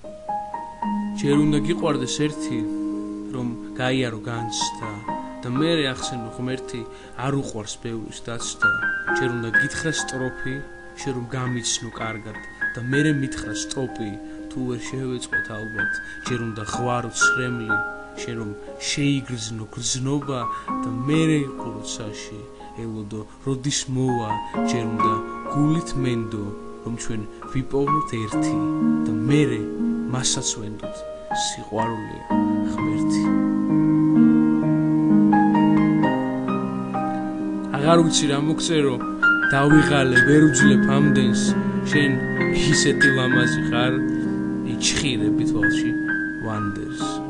ჯერ უნდა გიყვარდეს ერთი რომ გაიარო განცდა და მერე ახსენო ღმერთი არ უყვარს ბევრის დაცდა ჯერ უნდა გითხრა სტროფი შენ რომ გამიცნო კარგად და მერე მითხრა სტოპი თუ ვერ შევეწყოთ ალბათ ჯერ უნდა ღვარო ცრემლი შენ რომ შეიგრძნო გრძნობა და მერე იყო როცაში ელოდო როდის მოვა ჯერ უნდა გულით მენდო რომ ჩვენ ვიპოვნოთ ერთი და მერე მასაც ვენდოთ სიყვარულია ღმერთი აღარ ვიცი რა მოგწერო დავიღალე ვერ უძლებ ამდენს შენ ისეთი ლამაზი ხარ იჩხირები თვალში ვანდერს